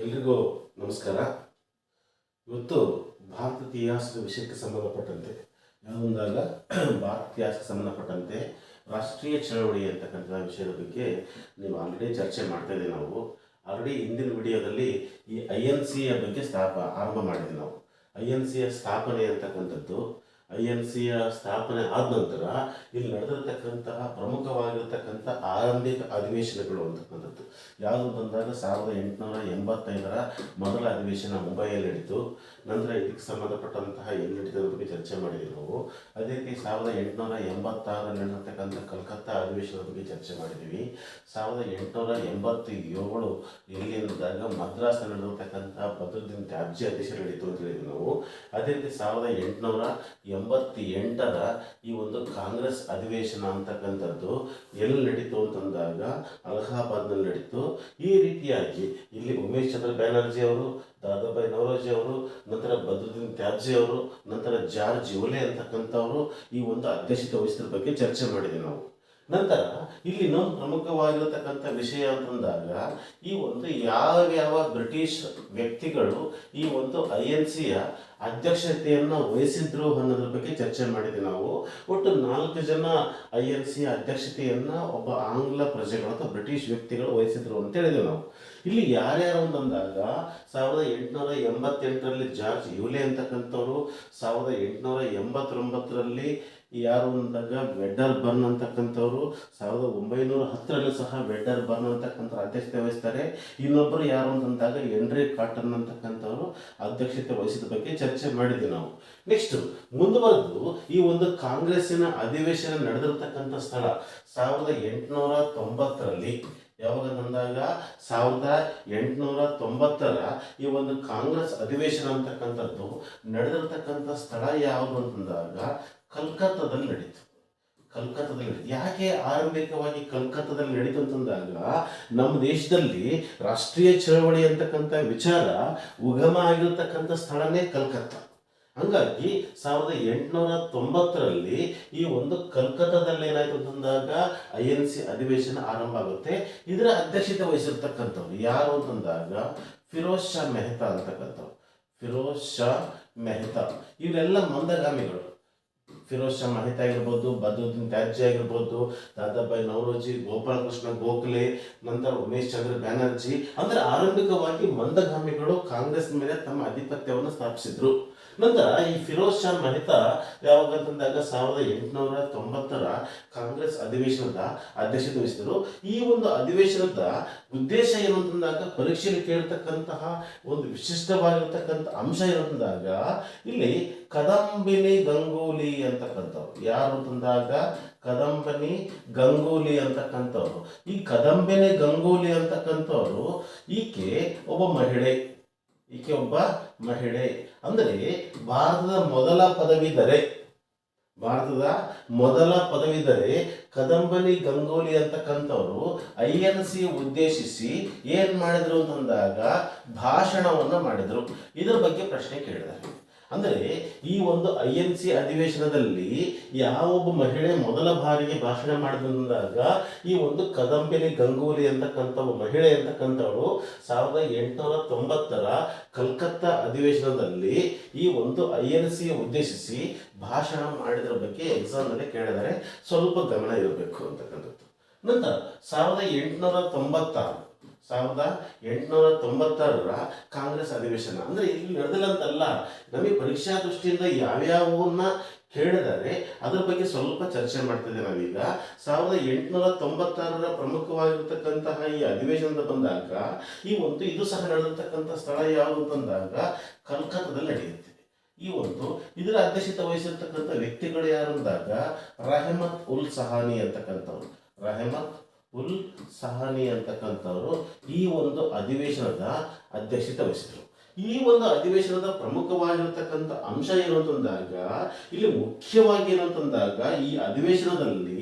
ಎಲ್ರಿಗೂ ನಮಸ್ಕಾರ. ಇವತ್ತು ಭಾರತದ ಇತಿಹಾಸದ ವಿಷಯಕ್ಕೆ ಸಂಬಂಧಪಟ್ಟಂತೆ ಯಾವುದೊಂದಾಗ ಭಾರತ ಇತಿಹಾಸಕ್ಕೆ ಸಂಬಂಧಪಟ್ಟಂತೆ ರಾಷ್ಟ್ರೀಯ ಚಳವಳಿ ಅಂತಕ್ಕಂಥ ವಿಷಯದ ಬಗ್ಗೆ ನೀವು ಆಲ್ರೆಡಿ ಚರ್ಚೆ ಮಾಡ್ತಾ ಇದ್ದೀವಿ. ನಾವು ಆಲ್ರೆಡಿ ಹಿಂದಿನ ವಿಡಿಯೋದಲ್ಲಿ ಈ INCಯ ಬಗ್ಗೆ ಆರಂಭ ಮಾಡಿದ್ವಿ. ನಾವು INCಯ ಸ್ಥಾಪನೆ ಅಂತಕ್ಕಂಥದ್ದು INCಯ ಸ್ಥಾಪನೆ ಆದ ನಂತರ ಇಲ್ಲಿ ನಡೆದಿರ್ತಕ್ಕಂತಹ ಪ್ರಮುಖವಾಗಿರ್ತಕ್ಕಂಥ ಆರಂಭಿಕ ಅಧಿವೇಶನಗಳು ಅಂತಕ್ಕಂಥದ್ದು ಯಾವುದು ಬಂದಾಗ 1885ರ ಮೊದಲ ಅಧಿವೇಶನ ಮುಂಬೈಯಲ್ಲಿ ನಡೀತು. ನಂತರ ಇದಕ್ಕೆ ಸಂಬಂಧಪಟ್ಟಂತಹ ಎಲ್ಲಿ ನಡೀತದ ಬಗ್ಗೆ ಚರ್ಚೆ ಮಾಡಿದ್ವಿ ನಾವು. ಅದೇ ರೀತಿ 1886ರಲ್ಲಿ ನಡೆದಿರ್ತಕ್ಕಂಥ ಕಲ್ಕತ್ತಾ ಅಧಿವೇಶನದ ಬಗ್ಗೆ ಚರ್ಚೆ ಮಾಡಿದ್ದೀವಿ. 1887 ಎಲ್ಲಿ ಅಂದಾಗ ಮದ್ರಾಸ್ ನಡೆದಿರ್ತಕ್ಕಂಥ ಬದ್ರುದ್ದೀನ್ ತ್ಯಾಬ್ಜಿ ಅಧ್ಯಕ್ಷ ನಡೀತು ಅಂತ ಹೇಳಿದ್ವಿ ನಾವು. ಅದೇ ರೀತಿ 1888ರ ಈ ಒಂದು ಕಾಂಗ್ರೆಸ್ ಅಧಿವೇಶನ ಅಂತಕ್ಕಂಥದ್ದು ಎಲ್ಲಿ ನಡೀತು ಅಂತಂದಾಗ ಅಲಹಾಬಾದ್ನಲ್ಲಿ ನಡೀತು. ಈ ರೀತಿಯಾಗಿ ಇಲ್ಲಿ ಉಮೇಶ್ ಚಂದ್ರ ಬ್ಯಾನರ್ಜಿ ಅವರು, ದಾದಾಬಾಯಿ ನವರೋಜಿ ಅವರು, ನಂತರ ಬದ್ರುದ್ದೀನ್ ತ್ಯಾಬ್ಜಿ ಅವರು, ನಂತರ ಜಾರ್ಜ್ ಯುವಲೆ ಅಂತಕ್ಕಂಥವರು ಈ ಒಂದು ಅಧ್ಯಕ್ಷತೆ ವಹಿಸಿದ ಬಗ್ಗೆ ಚರ್ಚೆ ಮಾಡಿದ್ವಿ ನಾವು. ನಂತರ ಇಲ್ಲಿ ಇನ್ನೊಂದು ಪ್ರಮುಖವಾಗಿರತಕ್ಕಂಥ ವಿಷಯ ಅಂತಂದಾಗ ಈ ಒಂದು ಯಾವ್ಯಾವ ಬ್ರಿಟಿಷ್ ವ್ಯಕ್ತಿಗಳು ಈ ಒಂದು INCಯ ಅಧ್ಯಕ್ಷತೆಯನ್ನು ವಹಿಸಿದ್ರು ಅನ್ನೋದ್ರ ಬಗ್ಗೆ ಚರ್ಚೆ ಮಾಡಿದ್ವಿ ನಾವು. ಒಟ್ಟು 4 ಜನ INCಯ ಅಧ್ಯಕ್ಷತೆಯನ್ನು ಒಬ್ಬ ಆಂಗ್ಲ ಪ್ರಜೆಗಳು ಅಥವಾ ಬ್ರಿಟಿಷ್ ವ್ಯಕ್ತಿಗಳು ವಹಿಸಿದ್ರು ಅಂತ ಹೇಳಿದ್ವಿ ನಾವು. ಇಲ್ಲಿ ಯಾರ್ಯಾರು ಅಂತಂದಾಗ 1888ರಲ್ಲಿ ಜಾರ್ಜ್ ಯುವಲೆ ಅಂತಕ್ಕಂಥವ್ರು, 1889ರಲ್ಲಿ ಯಾರು ಅಂದಾಗ ವೆಡ್ಡರ್ ಬರ್ನ್ ಅಂತಕ್ಕಂಥವ್ರು, 1910ರಲ್ಲಿ ಸಹ ವೆಡ್ಡರ್ ಬರ್ನ್ ಅಂತಕ್ಕಂಥ ಅಧ್ಯಕ್ಷತೆ ವಹಿಸ್ತಾರೆ. ಇನ್ನೊಬ್ಬರು ಯಾರು ಅಂತಂದಾಗ ಹೆನ್ರಿ ಕಾಟನ್ ಅಂತಕ್ಕಂಥವ್ರು ಅಧ್ಯಕ್ಷತೆ ವಹಿಸಿದ ಬಗ್ಗೆ ಚರ್ಚೆ ಮಾಡಿದ್ವಿ ನಾವು. ನೆಕ್ಸ್ಟ್ ಮುಂದುವರೆದು ಈ ಒಂದು ಕಾಂಗ್ರೆಸ್ಸಿನ ಅಧಿವೇಶನ ನಡೆದಿರ್ತಕ್ಕಂಥ ಸ್ಥಳ 1890ರಲ್ಲಿ ಯಾವಾಗ ಅಂದಾಗ 1890ರ ಈ ಒಂದು ಕಾಂಗ್ರೆಸ್ ಅಧಿವೇಶನ ಅಂತಕ್ಕಂಥದ್ದು ನಡೆದಿರ್ತಕ್ಕಂಥ ಸ್ಥಳ ಯಾವುದು ಅಂತಂದಾಗ ಕಲ್ಕತ್ತಾದಲ್ಲಿ ನಡೀತು. ಯಾಕೆ ಆರಂಭಿಕವಾಗಿ ಕಲ್ಕತ್ತಾದಲ್ಲಿ ನಡೀತು ಅಂತಂದಾಗ ನಮ್ಮ ದೇಶದಲ್ಲಿ ರಾಷ್ಟ್ರೀಯ ಚಳವಳಿ ಅಂತಕ್ಕಂಥ ವಿಚಾರ ಉಗಮ ಆಗಿರ್ತಕ್ಕಂಥ ಸ್ಥಳನೇ ಕಲ್ಕತ್ತಾ. ಹಂಗಾಗಿ 1890ರಲ್ಲಿ ಈ ಒಂದು ಕಲ್ಕತ್ತಾದಲ್ಲಿ ಏನಾಯ್ತು ಅಂತಂದಾಗ INC ಅಧಿವೇಶನ ಆರಂಭ ಆಗುತ್ತೆ. ಇದರ ಅಧ್ಯಕ್ಷತೆ ವಹಿಸಿರ್ತಕ್ಕಂಥವ್ರು ಯಾರು ಅಂತಂದಾಗ ಫಿರೋಜ್ ಶಾ ಮೆಹ್ತಾ ಅಂತಕ್ಕಂಥವ್ರು. ಫಿರೋಜ್ ಶಾ ಮೆಹ್ತಾ ಇವರೆಲ್ಲ ಮಂದಗಾಮಿಗಳು. ಫಿರೋಜ್ ಶಾ ಮೆಹ್ತಾ ಆಗಿರ್ಬೋದು, ಬದ್ರುದ್ದೀನ್ ತ್ಯಾಬ್ಜಿ ಆಗಿರ್ಬೋದು, ದಾದಾಬಾಯಿ ನವರೋಜಿ, ಗೋಪಾಲಕೃಷ್ಣ ಗೋಖಲೆ, ನಂತರ ಉಮೇಶ್ ಚಂದ್ರ ಬ್ಯಾನರ್ಜಿ ಅಂದ್ರೆ ಆರಂಭಿಕವಾಗಿ ಮಂದಗಾಮಿಗಳು ಕಾಂಗ್ರೆಸ್ ಮೇಲೆ ತಮ್ಮ ಆಧಿಪತ್ಯವನ್ನು ಸ್ಥಾಪಿಸಿದ್ರು. ನಂತರ ಈ ಫಿರೋಜ್ ಶಾ ಮೆಹ್ತಾ ಯಾವಾಗ ಅಂತಂದಾಗ 1890ರ ಕಾಂಗ್ರೆಸ್ ಅಧಿವೇಶನದ ಅಧ್ಯಕ್ಷತೆ ವಹಿಸಿದರು. ಈ ಒಂದು ಅಧಿವೇಶನದ ಉದ್ದೇಶ ಏನು ಅಂತಂದಾಗ ಪರೀಕ್ಷೆಯಲ್ಲಿ ಕೇಳ್ತಕ್ಕಂತಹ ಒಂದು ವಿಶಿಷ್ಟವಾಗಿರ್ತಕ್ಕಂಥ ಅಂಶ ಏನು ಅಂತಂದಾಗ ಇಲ್ಲಿ ಕದಂಬಿನಿ ಗಂಗೂಲಿ ಅಂತಕ್ಕಂಥವ್ರು ಯಾರು ಅಂತಂದಾಗ ಕದಂಬಿನಿ ಗಂಗೂಲಿ ಅಂತಕ್ಕಂಥವ್ರು. ಈ ಕದಂಬಿನಿ ಗಂಗೂಲಿ ಅಂತಕ್ಕಂಥವ್ರು ಈಕೆ ಒಬ್ಬ ಮಹಿಳೆ ಅಂದರೆ ಭಾರತದ ಮೊದಲ ಪದವೀಧರೆ ಕದಂಬಿನಿ ಗಂಗೂಲಿ ಅಂತಕ್ಕಂಥವ್ರು INC ಉದ್ದೇಶಿಸಿ ಏನ್ ಮಾಡಿದ್ರು ಅಂತಂದಾಗ ಭಾಷಣವನ್ನು ಮಾಡಿದ್ರು. ಇದರ ಬಗ್ಗೆ ಪ್ರಶ್ನೆ ಕೇಳಿದ್ದಾರೆ. ಅಂದರೆ ಈ ಒಂದು INC ಅಧಿವೇಶನದಲ್ಲಿ ಯಾವೊಬ್ಬ ಮಹಿಳೆ ಮೊದಲ ಬಾರಿಗೆ ಭಾಷಣ ಮಾಡಿದಾಗ ಈ ಒಂದು ಕದಂಬಿನಿ ಗಂಗೂಲಿ ಅಂತಕ್ಕಂಥ ಮಹಿಳೆ ಅಂತಕ್ಕಂಥವಳು 1890ರ ಕಲ್ಕತ್ತಾ ಅಧಿವೇಶನದಲ್ಲಿ ಈ ಒಂದು INC ಉದ್ದೇಶಿಸಿ ಭಾಷಣ ಮಾಡಿದ್ರ ಬಗ್ಗೆ ಎಕ್ಸಾಮ್ನಲ್ಲಿ ಕೇಳಿದರೆ ಸ್ವಲ್ಪ ಗಮನ ಇರಬೇಕು ಅಂತಕ್ಕಂಥದ್ದು. ನಂತರ 1890ರ ಕಾಂಗ್ರೆಸ್ ಅಧಿವೇಶನ ಅಂದ್ರೆ ಇಲ್ಲಿ ನಡೆದಿಲ್ಲ ಅಂತಲ್ಲ, ನಮಗೆ ಪರೀಕ್ಷಾ ದೃಷ್ಟಿಯಿಂದ ಯಾವ್ಯಾವನ್ನ ಕೇಳಿದರೆ ಅದ್ರ ಬಗ್ಗೆ ಸ್ವಲ್ಪ ಚರ್ಚೆ ಮಾಡ್ತಿದ್ದೆ ನಾವೀಗ. 1896ರ ಪ್ರಮುಖವಾಗಿರ್ತಕ್ಕಂತಹ ಈ ಅಧಿವೇಶನದ ಬಂದಾಗ ಇದು ಸಹ ನಡೆದಿರ್ತಕ್ಕಂಥ ಸ್ಥಳ ಯಾವುದು ಅಂತಂದಾಗ ಕಲ್ಕತ್ತಾದಲ್ಲಿ ನಡೆಯುತ್ತೆ. ಇದರ ಅಧ್ಯಕ್ಷತೆ ವಹಿಸಿರ್ತಕ್ಕಂಥ ವ್ಯಕ್ತಿಗಳು ಯಾರು ಅಂದಾಗ ರೆಹಮತ್ ಉಲ್ ಸಹಾನಿ ಅಂತಕ್ಕಂಥವ್ರು ಈ ಒಂದು ಅಧಿವೇಶನದ ಅಧ್ಯಕ್ಷತೆ ವಹಿಸಿದರು. ಈ ಒಂದು ಅಧಿವೇಶನದ ಪ್ರಮುಖವಾಗಿರತಕ್ಕಂಥ ಅಂಶ ಏನು ಅಂತಂದಾಗ ಇಲ್ಲಿ ಮುಖ್ಯವಾಗಿ ಏನು ಅಂತಂದಾಗ ಈ ಅಧಿವೇಶನದಲ್ಲಿ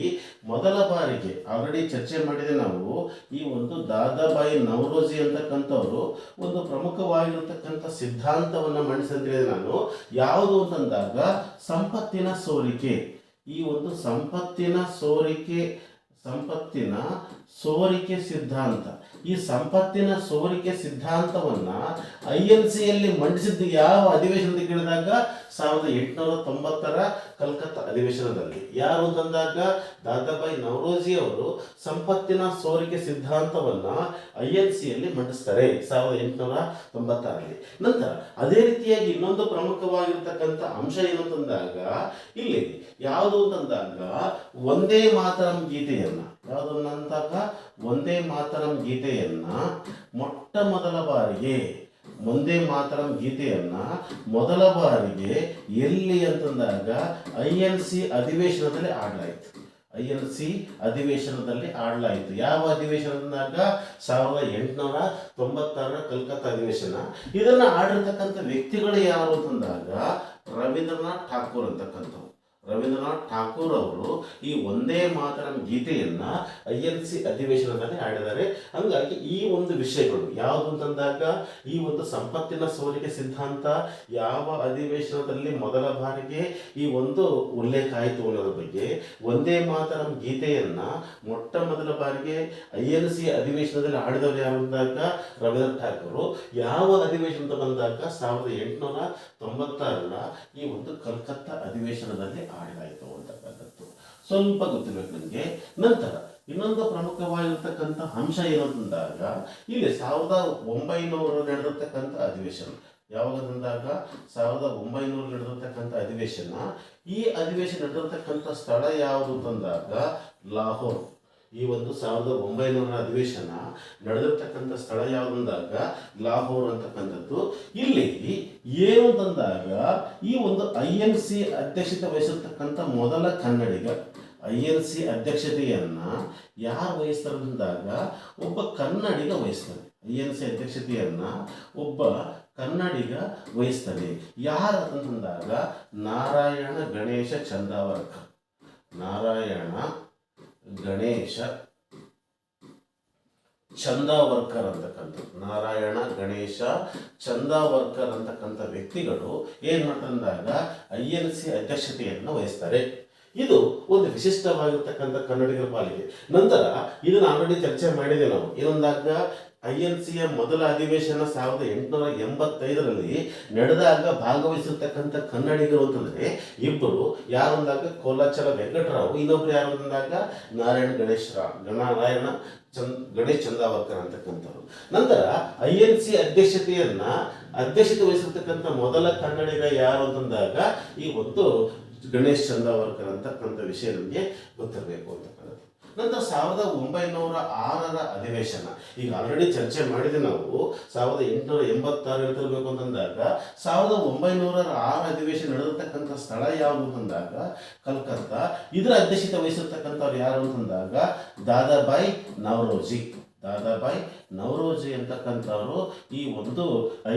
ಮೊದಲ ಬಾರಿಗೆ ಆಲ್ರೆಡಿ ಚರ್ಚೆ ಮಾಡಿದೆ ನಾವು. ಈ ಒಂದು ದಾದಾಬಾಯಿ ನವರೋಜಿ ಅಂತಕ್ಕಂಥವ್ರು ಒಂದು ಪ್ರಮುಖವಾಗಿರತಕ್ಕಂಥ ಸಿದ್ಧಾಂತವನ್ನು ಮಂಡಿಸಿದ್ರೆ ನಾನು ಯಾವುದು ಅಂತಂದಾಗ ಸಂಪತ್ತಿನ ಸೋರಿಕೆ ಸೋರಿಕೆ ಸಿದ್ಧಾಂತ. ಈ ಸಂಪತ್ತಿನ ಸೋರಿಕೆ ಸಿದ್ಧಾಂತವನ್ನ INCಯಲ್ಲಿ ಮಂಡಿಸಿದ್ದು ಯಾವ ಅಧಿವೇಶನದ ಕೇಳಿದಾಗ 1890ರ ಕಲ್ಕತ್ತಾ ಅಧಿವೇಶನದಲ್ಲಿ. ಯಾರು ಅಂತಂದಾಗ ದಾದಾಬಾಯಿ ನವರೋಜಿ ಅವರು ಸಂಪತ್ತಿನ ಸೋರಿಕೆ ಸಿದ್ಧಾಂತವನ್ನ INCಯಲ್ಲಿ ಮಂಡಿಸ್ತಾರೆ 1896ರಲ್ಲಿ. ನಂತರ ಅದೇ ರೀತಿಯಾಗಿ ಇನ್ನೊಂದು ಪ್ರಮುಖವಾಗಿರ್ತಕ್ಕಂಥ ಅಂಶ ಏನು ಅಂತಂದಾಗ ಇಲ್ಲಿ ಯಾವುದು ಅಂತಂದಾಗ ಒಂದೇ ಮಾತರಂ ಗೀತೆಯನ್ನ, ಯಾವುದನ್ನಂದಾಗ ಒಂದೇ ಮಾತರಂ ಗೀತೆಯನ್ನ ಮೊಟ್ಟ ಮೊದಲ ಬಾರಿಗೆ, ಒಂದೇ ಮಾತರಂ ಗೀತೆಯನ್ನ ಮೊದಲ ಬಾರಿಗೆ ಎಲ್ಲಿ ಅಂತಂದಾಗ INC ಅಧಿವೇಶನದಲ್ಲಿ ಆಡಲಾಯಿತು. INC ಅಧಿವೇಶನದಲ್ಲಿ ಆಡಲಾಯಿತು. ಯಾವ ಅಧಿವೇಶನದಾಗ 1896ರ ಕಲ್ಕತ್ತಾ ಅಧಿವೇಶನ. ಇದನ್ನ ಆಡಿರ್ತಕ್ಕಂಥ ವ್ಯಕ್ತಿಗಳು ಯಾರು ಅಂತಂದಾಗ ರವೀಂದ್ರನಾಥ್ ಠಾಕೂರ್ ಅಂತಕ್ಕಂಥವ್ರು. ರವೀಂದ್ರನಾಥ್ ಠಾಕೂರ್ ಅವರು ಈ ಒಂದೇ ಮಾತರಂ ಗೀತೆಯನ್ನ INC ಅಧಿವೇಶನದಲ್ಲಿ ಆಡಿದ್ದಾರೆ. ಹಂಗಾಗಿ ಈ ಒಂದು ವಿಷಯಗಳು ಯಾವುದು ಅಂತಂದಾಗ ಈ ಒಂದು ಸಂಪತ್ತಿನ ಸೋರಿಕೆ ಸಿದ್ಧಾಂತ ಯಾವ ಅಧಿವೇಶನದಲ್ಲಿ ಮೊದಲ ಬಾರಿಗೆ ಈ ಒಂದು ಉಲ್ಲೇಖ ಆಯಿತು ಅನ್ನೋದ್ರ ಬಗ್ಗೆ, ಒಂದೇ ಮಾತರಂ ಗೀತೆಯನ್ನ ಮೊಟ್ಟ ಮೊದಲ ಬಾರಿಗೆ INC ಅಧಿವೇಶನದಲ್ಲಿ ಆಡಿದವರು ಯಾರು ಅಂದಾಗ ರವೀಂದ್ರನಾಥ್ ಠಾಕೂರ್. ಯಾವ ಅಧಿವೇಶನದ ಬಂದಾಗ 1896ರ ಈ ಒಂದು ಕಲ್ಕತ್ತಾ ಅಧಿವೇಶನದಲ್ಲಿ ಆಡಲಾಯಿತು ಅಂತಕ್ಕಂಥದ್ದು ಸ್ವಲ್ಪ ಗೊತ್ತಿರಬೇಕು ನನಗೆ. ನಂತರ ಇನ್ನೊಂದು ಪ್ರಮುಖವಾಗಿರ್ತಕ್ಕಂಥ ಅಂಶ ಏನು ಅಂತಂದಾಗ ಇಲ್ಲಿ 1900 ನಡೆದಿರ್ತಕ್ಕಂಥ ಅಧಿವೇಶನ. ಯಾವಾಗಂದಾಗ 1900 ನಡೆದಿರ್ತಕ್ಕಂಥ ಅಧಿವೇಶನ. ಈ ಅಧಿವೇಶನ ನಡೆದಿರ್ತಕ್ಕಂಥ ಸ್ಥಳ ಯಾವುದು ಅಂತಂದಾಗ ಲಾಹೋರ್. ಈ ಒಂದು 1900ರ ಅಧಿವೇಶನ ನಡೆದಿರ್ತಕ್ಕಂಥ ಸ್ಥಳ ಯಾವುದಂದಾಗ ಲಾಹೋರ್ ಅಂತಕ್ಕಂಥದ್ದು. ಇಲ್ಲಿ ಏನು ಅಂತಂದಾಗ ಈ ಒಂದು INC ಅಧ್ಯಕ್ಷತೆ ವಹಿಸಿರ್ತಕ್ಕಂಥ ಮೊದಲ ಕನ್ನಡಿಗ, INC ಅಧ್ಯಕ್ಷತೆಯನ್ನ ಯಾರು ವಹಿಸ್ತಾರೆ ಅಂದಾಗ ಒಬ್ಬ ಕನ್ನಡಿಗ ವಹಿಸ್ತಾನೆ. INC ಅಧ್ಯಕ್ಷತೆಯನ್ನ ಒಬ್ಬ ಕನ್ನಡಿಗ ವಹಿಸ್ತಾನೆ. ಯಾರು ಅಂತಂದಾಗ ನಾರಾಯಣ ಗಣೇಶ ಚಂದಾವರ್ಕರ್. ನಾರಾಯಣ ಗಣೇಶ ಚಂದಾವರ್ಕರ್ ಅಂತಕ್ಕಂಥದ್ದು, ನಾರಾಯಣ ಗಣೇಶ ಚಂದಾವರ್ಕರ್ ಅಂತಕ್ಕಂಥ ವ್ಯಕ್ತಿಗಳು ಏನ್ ಮಾಡ್ತಂದಾಗ INC ಅಧ್ಯಕ್ಷತೆಯನ್ನು ವಹಿಸ್ತಾರೆ. ಇದು ಒಂದು ವಿಶಿಷ್ಟವಾಗಿರ್ತಕ್ಕಂಥ ಕನ್ನಡಿಗರ ಪಾಲಿಗೆ. ನಂತರ ಇದನ್ನ ಆಲ್ರೆಡಿ ಚರ್ಚೆ ಮಾಡಿದೆ ನಾವು. ಏನಂದಾಗ INCಯ ಮೊದಲ ಅಧಿವೇಶನ 1885ರಲ್ಲಿ ನಡೆದಾಗ ಭಾಗವಹಿಸಿರ್ತಕ್ಕಂಥ ಕನ್ನಡಿಗರು ಅಂತಂದ್ರೆ ಇಬ್ಬರು. ಯಾರು ಅಂದಾಗ ಕೋಲಾಚಲ ವೆಂಕಟರಾವ್, ಇನ್ನೊಬ್ರು ಯಾರು ಅಂದಾಗ ನಾರಾಯಣ ಗಣೇಶ್ ಚಂದಾವರ್ಕರ್ ಅಂತಕ್ಕಂಥವ್ರು. ನಂತರ INC ಅಧ್ಯಕ್ಷತೆ ವಹಿಸಿರ್ತಕ್ಕಂಥ ಮೊದಲ ಕನ್ನಡಿಗ ಯಾರು ಅಂತಂದಾಗ ಈ ಒಂದು ಗಣೇಶ್ ಚಂದಾವರ್ಕರ್ ಅಂತಕ್ಕಂಥ ವಿಷಯ ನಮಗೆ ಗೊತ್ತಿರಬೇಕು ಅಂತಕ್ಕಂಥದ್ದು. ನಂತರ 1906ರ ಅಧಿವೇಶನ ಈಗ ಆಲ್ರೆಡಿ ಚರ್ಚೆ ಮಾಡಿದೆ ನಾವು. 1886 ಹೇಳ್ತಿರ್ಬೇಕು ಅಂತಂದಾಗ 1906ರ ಅಧಿವೇಶನ ನಡೆದಿರ್ತಕ್ಕಂಥ ಸ್ಥಳ ಯಾವುದು ಅಂತಂದಾಗ ಕಲ್ಕತ್ತಾ. ಇದರ ಅಧ್ಯಕ್ಷತೆ ವಹಿಸಿರ್ತಕ್ಕಂಥವ್ರು ಯಾರು ಅಂತಂದಾಗ ದಾದಾಬಾಯಿ ನವರೋಜಿ. ದಾದಾಬಾಯಿ ನವರೋಜಿ ಅಂತಕ್ಕಂಥವರು ಈ ಒಂದು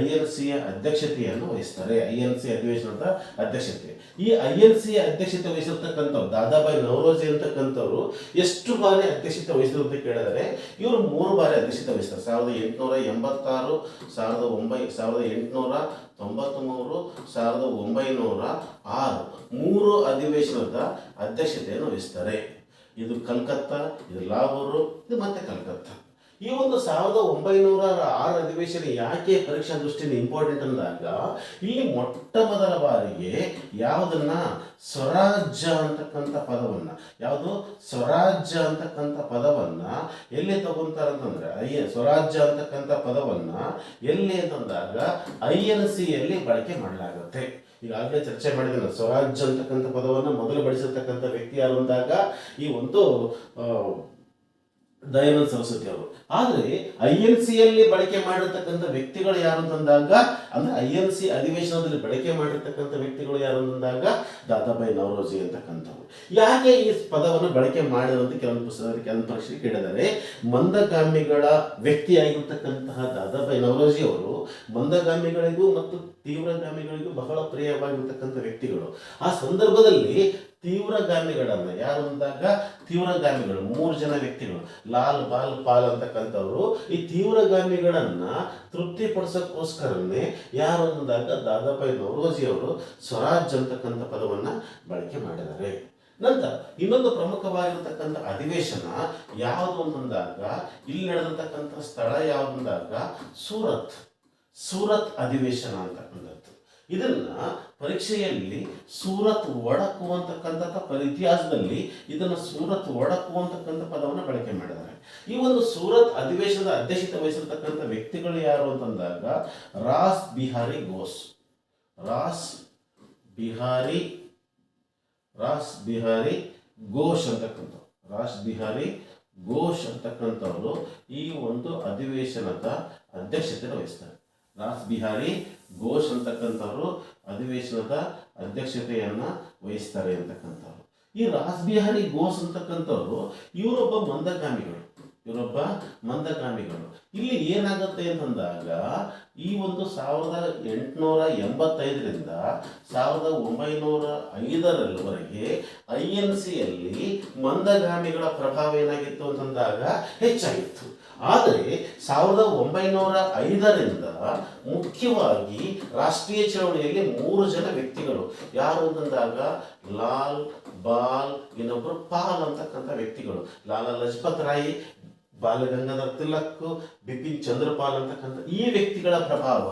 INCಯ ಅಧ್ಯಕ್ಷತೆಯನ್ನು ವಹಿಸ್ತಾರೆ. INC ಅಧಿವೇಶನದ ಅಧ್ಯಕ್ಷತೆ. ಈ INC ಅಧ್ಯಕ್ಷತೆ ವಹಿಸಿರ್ತಕ್ಕಂಥವ್ರು ದಾದಾಬಾಯಿ ನವರೋಜಿ ಅಂತಕ್ಕಂಥವ್ರು ಎಷ್ಟು ಬಾರಿ ಅಧ್ಯಕ್ಷತೆ ವಹಿಸಿದ್ರು ಅಂತ ಕೇಳಿದರೆ ಇವರು 3 ಬಾರಿ ಅಧ್ಯಕ್ಷತೆ ವಹಿಸ್ತಾರೆ. 1886, 1893, 1906 3 ಅಧಿವೇಶನದ ಅಧ್ಯಕ್ಷತೆಯನ್ನು ವಹಿಸ್ತಾರೆ. ಇದು ಕಲ್ಕತ್ತಾ, ಇದು ಲಾಹೋರು, ಇದು ಮತ್ತೆ ಕಲ್ಕತ್ತಾ. ಈ ಒಂದು 1906 ಅಧಿವೇಶನ ಯಾಕೆ ಪರೀಕ್ಷಾ ದೃಷ್ಟಿಯಿಂದ ಇಂಪಾರ್ಟೆಂಟ್ ಅಂದಾಗ ಇಲ್ಲಿ ಮೊಟ್ಟ ಮೊದಲ ಬಾರಿಗೆ ಯಾವುದನ್ನ ಸ್ವರಾಜ್ಯ ಅಂತಕ್ಕಂಥ ಪದವನ್ನ, ಯಾವುದು ಸ್ವರಾಜ್ಯ ಅಂತಕ್ಕಂಥ ಪದವನ್ನ ಎಲ್ಲಿ ತಗೊಂತಾರಂತಂದ್ರೆ ಸ್ವರಾಜ್ಯ ಅಂತಕ್ಕಂಥ ಪದವನ್ನ ಎಲ್ಲಿ ಅಂತಂದಾಗ INCಯಲ್ಲಿ ಬಳಕೆ ಮಾಡಲಾಗುತ್ತೆ. ಈಗ ಆಗಲೇ ಚರ್ಚೆ ಮಾಡಿದ್ರೆ ಸ್ವರಾಜ್ಯ ಅಂತಕ್ಕಂಥ ಪದವನ್ನು ಮೊದಲು ಬಳಸಿರ್ತಕ್ಕಂಥ ವ್ಯಕ್ತಿ ಯಾರು ಅಂದಾಗ ಈ ಒಂದು ದಯಾನಂದ ಸರಸ್ವತಿ ಅವರು. ಆದರೆ INCಯಲ್ಲಿ ಬಳಕೆ ಮಾಡಿರ್ತಕ್ಕಂಥ ವ್ಯಕ್ತಿಗಳು ಯಾರು ಅಂತಂದಾಗ ಅಂದ್ರೆ INC ಅಧಿವೇಶನದಲ್ಲಿ ಬಳಕೆ ಮಾಡಿರ್ತಕ್ಕಂಥ ವ್ಯಕ್ತಿಗಳು ಯಾರು ಅಂತಂದಾಗ ದಾದಾಬಾಯಿ ನವರೋಜಿ ಅಂತಕ್ಕಂಥವ್ರು. ಯಾಕೆ ಈ ಪದವನ್ನು ಬಳಕೆ ಮಾಡಿದಂತ ಕೆಲವೊಂದು ಪರೀಕ್ಷೆ ಕೇಳಿದರೆ ಮಂದಗಾಮಿಗಳ ವ್ಯಕ್ತಿಯಾಗಿರ್ತಕ್ಕಂತಹ ದಾದಾಬಾಯಿ ನವರೋಜಿ ಅವರು ಮಂದಗಾಮಿಗಳಿಗೂ ಮತ್ತು ತೀವ್ರಗಾಮಿಗಳಿಗೂ ಬಹಳ ಪ್ರಿಯವಾಗಿರ್ತಕ್ಕಂಥ ವ್ಯಕ್ತಿಗಳು. ಆ ಸಂದರ್ಭದಲ್ಲಿ ತೀವ್ರಗಾಮಿಗಳನ್ನ ಯಾರು ಅಂದಾಗ ತೀವ್ರಗಾಮಿಗಳು 3 ಜನ ವ್ಯಕ್ತಿಗಳು, ಲಾಲ್ ಬಾಲ್ ಪಾಲ್ ಅಂತಕ್ಕಂಥವ್ರು. ಈ ತೀವ್ರಗಾಮಿಗಳನ್ನ ತೃಪ್ತಿಪಡಿಸೋಕ್ಕೋಸ್ಕರನೇ ಯಾರು ಅಂದಾಗ ದಾದಾಬಾಯಿ ನವರೋಜಿ ಅವರು ಸ್ವರಾಜ್ ಅಂತಕ್ಕಂಥ ಪದವನ್ನ ಬಳಕೆ ಮಾಡಿದ್ದಾರೆ. ನಂತರ ಇನ್ನೊಂದು ಪ್ರಮುಖವಾಗಿರತಕ್ಕಂಥ ಅಧಿವೇಶನ ಯಾವುದು ಅಂತಂದಾಗ ಇಲ್ಲಿ ನಡೆದಿರ್ತಕ್ಕಂಥ ಸ್ಥಳ ಯಾವುದು ಅಂದಾಗ ಸೂರತ್ ಅಧಿವೇಶನ ಅಂತಕ್ಕಂಥದ್ದು. ಇದನ್ನ ಪರೀಕ್ಷೆಯಲ್ಲಿ ಸೂರತ್ ಒಡಕು ಅಂತಕ್ಕಂಥ ಇತಿಹಾಸದಲ್ಲಿ ಇದನ್ನು ಸೂರತ್ ಒಡಕು ಅಂತಕ್ಕಂಥ ಪದವನ್ನು ಬಳಕೆ ಮಾಡಿದ್ದಾರೆ. ಈ ಒಂದು ಸೂರತ್ ಅಧಿವೇಶನದ ಅಧ್ಯಕ್ಷತೆ ವಹಿಸಿರ್ತಕ್ಕಂಥ ವ್ಯಕ್ತಿಗಳು ಯಾರು ಅಂತಂದಾಗ ರಾಸ್ ಬಿಹಾರಿ ಘೋಷ್. ರಾಸ್ ಬಿಹಾರಿ ಘೋಷ್ ಅಂತಕ್ಕಂಥವರು ಈ ಒಂದು ಅಧಿವೇಶನದ ಅಧ್ಯಕ್ಷತೆ ವಹಿಸ್ತಾರೆ. ರಾಸ್ ಬಿಹಾರಿ ಘೋಷ್ ಅಂತಕ್ಕಂಥವರು ಅಧಿವೇಶನದ ಅಧ್ಯಕ್ಷತೆಯನ್ನ ವಹಿಸ್ತಾರೆ ಅಂತಕ್ಕಂಥವ್ರು. ಈ ರಾಸ್ ಬಿಹಾರಿ ಘೋಷ್ ಅಂತಕ್ಕಂಥವ್ರು ಇವರೊಬ್ಬ ಮಂದಗಾಮಿಗಳು. ಇಲ್ಲಿ ಏನಾಗುತ್ತೆ ಅಂತಂದಾಗ ಈ ಒಂದು 1885ರಿಂದ 1905ರವರೆಗೆ INCಯಲ್ಲಿ ಮಂದಗಾಮಿಗಳ ಪ್ರಭಾವ ಏನಾಗಿತ್ತು ಅಂತಂದಾಗ ಹೆಚ್ಚಾಗಿತ್ತು. ಆದರೆ 1905ರಿಂದ ಮುಖ್ಯವಾಗಿ ರಾಷ್ಟ್ರೀಯ ಚಳವಳಿಯಲ್ಲಿ 3 ಜನ ವ್ಯಕ್ತಿಗಳು ಯಾರು ಅಂತಂದಾಗ ಲಾಲ್, ಬಾಲ್, ಇನ್ನೊಬ್ಬರು ಪಾಲ್ ಅಂತಕ್ಕಂಥ ವ್ಯಕ್ತಿಗಳು, ಲಾಲಾ ಲಜಪತ್ ರಾಯ್, ಬಾಲ ಗಂಗಾಧರ್ ತಿಲಕ್, ಬಿಪಿನ್ ಚಂದ್ರಪಾಲ್ ಅಂತಕ್ಕಂಥ ಈ ವ್ಯಕ್ತಿಗಳ ಪ್ರಭಾವ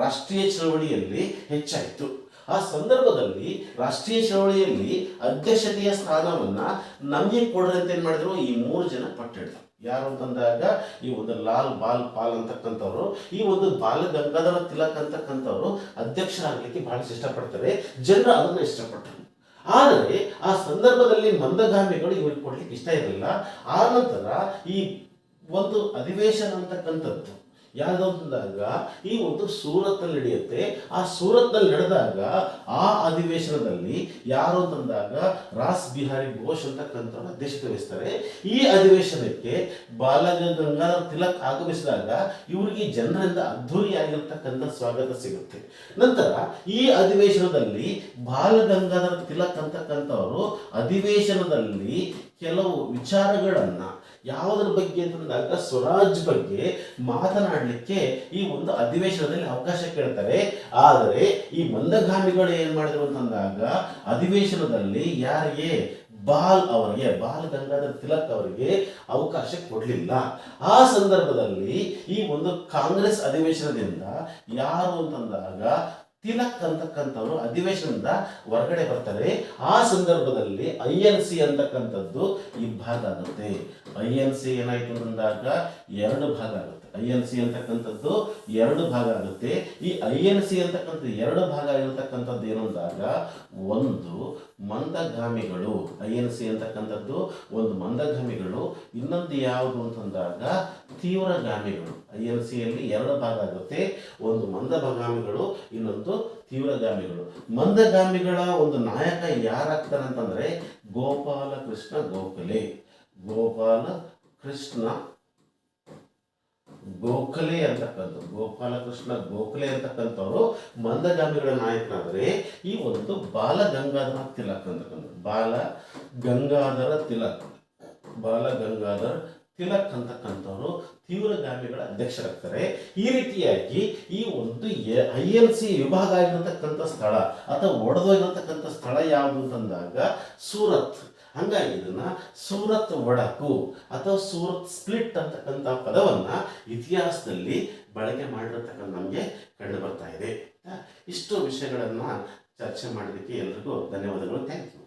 ರಾಷ್ಟ್ರೀಯ ಚಳವಳಿಯಲ್ಲಿ ಹೆಚ್ಚಾಯಿತು. ಆ ಸಂದರ್ಭದಲ್ಲಿ ರಾಷ್ಟ್ರೀಯ ಚಳವಳಿಯಲ್ಲಿ ಅಧ್ಯಕ್ಷತೆಯ ಸ್ಥಾನವನ್ನ ನಮಗೆ ಕೊಡ್ರಿ ಅಂತ ಏನ್ ಮಾಡಿದ್ರು, ಈ 3 ಜನ ಪಟ್ಟಿಡ್ತಾರೆ. ಯಾರು ಅಂತಂದಾಗ ಈ ಒಂದು ಲಾಲ್, ಬಾಲ್, ಪಾಲ್ ಅಂತಕ್ಕಂಥವ್ರು, ಈ ಒಂದು ಬಾಲ ಗಂಗಾಧರ ತಿಲಕ್ ಅಂತಕ್ಕಂಥವ್ರು ಅಧ್ಯಕ್ಷರಾಗಲಿಕ್ಕೆ ಬಹಳ ಇಷ್ಟಪಡ್ತಾರೆ. ಜನರು ಅದನ್ನ ಇಷ್ಟಪಟ್ಟರು. ಆದರೆ ಆ ಸಂದರ್ಭದಲ್ಲಿ ಮಂದಗಾಮಿಗಳು ಇವ್ರಿಗೆ ಕೊಡ್ಲಿಕ್ಕೆ ಇಷ್ಟ ಇರಲಿಲ್ಲ. ಆ ನಂತರ ಈ ಒಂದು ಅಧಿವೇಶನ ಅಂತಕ್ಕಂಥದ್ದು ಯಾವುದು ಅಂದಾಗ ಈ ಒಂದು ಸೂರತ್ನಲ್ಲಿ ನಡೆಯುತ್ತೆ. ಆ ಸೂರತ್ನಲ್ಲಿ ನಡೆದಾಗ ಆ ಅಧಿವೇಶನದಲ್ಲಿ ಯಾರು ಅಂತಂದಾಗ ರಾಸ್ ಬಿಹಾರಿ ಘೋಷ್ ಅಂತಕ್ಕಂಥವ್ರು ಅಧ್ಯಕ್ಷತೆ ವಹಿಸ್ತಾರೆ. ಈ ಅಧಿವೇಶನಕ್ಕೆ ಬಾಲ ಗಂಗಾಧರ ತಿಲಕ್ ಆಗಮಿಸಿದಾಗ ಇವರಿಗೆ ಜನರಿಂದ ಅದ್ಧೂರಿಯಾಗಿರ್ತಕ್ಕಂಥ ಸ್ವಾಗತ ಸಿಗುತ್ತೆ. ನಂತರ ಈ ಅಧಿವೇಶನದಲ್ಲಿ ಬಾಲ ಗಂಗಾಧರ ತಿಲಕ್ ಅಂತಕ್ಕಂಥವರು ಅಧಿವೇಶನದಲ್ಲಿ ಕೆಲವು ವಿಚಾರಗಳನ್ನ ಯಾವುದರ ಬಗ್ಗೆ ಅಂತಂದಾಗ ಸ್ವರಾಜ್ ಬಗ್ಗೆ ಮಾತನಾಡಲಿಕ್ಕೆ ಈ ಒಂದು ಅಧಿವೇಶನದಲ್ಲಿ ಅವಕಾಶ ಕೇಳ್ತಾರೆ. ಆದರೆ ಈ ಮಂದಗಾಮಿಗಳು ಏನ್ ಮಾಡಿದ್ರು ಅಂತಂದಾಗ ಅಧಿವೇಶನದಲ್ಲಿ ಯಾರಿಗೆ ಬಾಲ್ ಗಂಗಾಧರ ತಿಲಕ್ ಅವರಿಗೆ ಅವಕಾಶ ಕೊಡಲಿಲ್ಲ. ಆ ಸಂದರ್ಭದಲ್ಲಿ ಈ ಒಂದು ಕಾಂಗ್ರೆಸ್ ಅಧಿವೇಶನದಿಂದ ಯಾರು ಅಂತಂದಾಗ ತಿಲಕ್ ಅಂತಕ್ಕಂಥವ್ರು ಅಧಿವೇಶನದಿಂದ ಹೊರಗಡೆ ಬರ್ತಾರೆ. ಆ ಸಂದರ್ಭದಲ್ಲಿ INC ಅಂತಕ್ಕಂಥದ್ದು ಇಬ್ಬಾಗ ಆಗುತ್ತೆ. INC ಏನಾಯ್ತು ಅಂದಾಗ 2 ಭಾಗ ಆಗುತ್ತೆ. INC ಅಂತಕ್ಕಂಥದ್ದು 2 ಭಾಗ ಆಗುತ್ತೆ. ಈ INC ಅಂತಕ್ಕಂಥ 2 ಭಾಗ ಆಗಿರ್ತಕ್ಕಂಥದ್ದು ಏನು ಅಂದಾಗ ಒಂದು ಮಂದಗಾಮಿಗಳು, INC ಅಂತಕ್ಕಂಥದ್ದು ಒಂದು ಮಂದಗಾಮಿಗಳು, ಇನ್ನೊಂದು ಯಾವುದು ಅಂತಂದಾಗ ತೀವ್ರಗಾಮಿಗಳು. INCಯಲ್ಲಿ 2 ಭಾಗ ಆಗುತ್ತೆ. ಒಂದು ಮಂದಗಾಮಿಗಳು, ಇನ್ನೊಂದು ತೀವ್ರಗಾಮಿಗಳು. ಮಂದಗಾಮಿಗಳ ಒಂದು ನಾಯಕ ಯಾರಾಗ್ತಾರೆ ಅಂತಂದ್ರೆ ಗೋಪಾಲಕೃಷ್ಣ ಗೋಖಲೆ ಅಂತಕ್ಕಂಥವ್ರು ಮಂದಗಾಮಿಗಳ ನಾಯಕನಾದರೆ ಈ ಒಂದು ಬಾಲ ಗಂಗಾಧರ ತಿಲಕ್ ಅಂತಕ್ಕಂಥವ್ರು ತೀವ್ರಗಾಮಿಗಳ ಅಧ್ಯಕ್ಷರಾಗ್ತಾರೆ. ಈ ರೀತಿಯಾಗಿ ಈ ಒಂದು INC ವಿಭಾಗ ಆಗಿರತಕ್ಕಂಥ ಸ್ಥಳ ಅಥವಾ ಒಡೆದೋಗಿರತಕ್ಕಂಥ ಸ್ಥಳ ಯಾವುದು ಅಂತಂದಾಗ ಸೂರತ್. ಹಂಗಾಗಿ ಇದನ್ನ ಸೂರತ್ ಒಡಕು ಅಥವಾ ಸೂರತ್ ಸ್ಪ್ಲಿಟ್ ಅಂತಕ್ಕಂಥ ಪದವನ್ನ ಇತಿಹಾಸದಲ್ಲಿ ಬಳಕೆ ಮಾಡಿರತಕ್ಕಂಥ ನಮಗೆ ಕಂಡು ಬರ್ತಾ ಇದೆ. ಇಷ್ಟು ವಿಷಯಗಳನ್ನ ಚರ್ಚೆ ಮಾಡೋದಕ್ಕೆ ಎಲ್ರಿಗೂ ಧನ್ಯವಾದಗಳು. Thank you.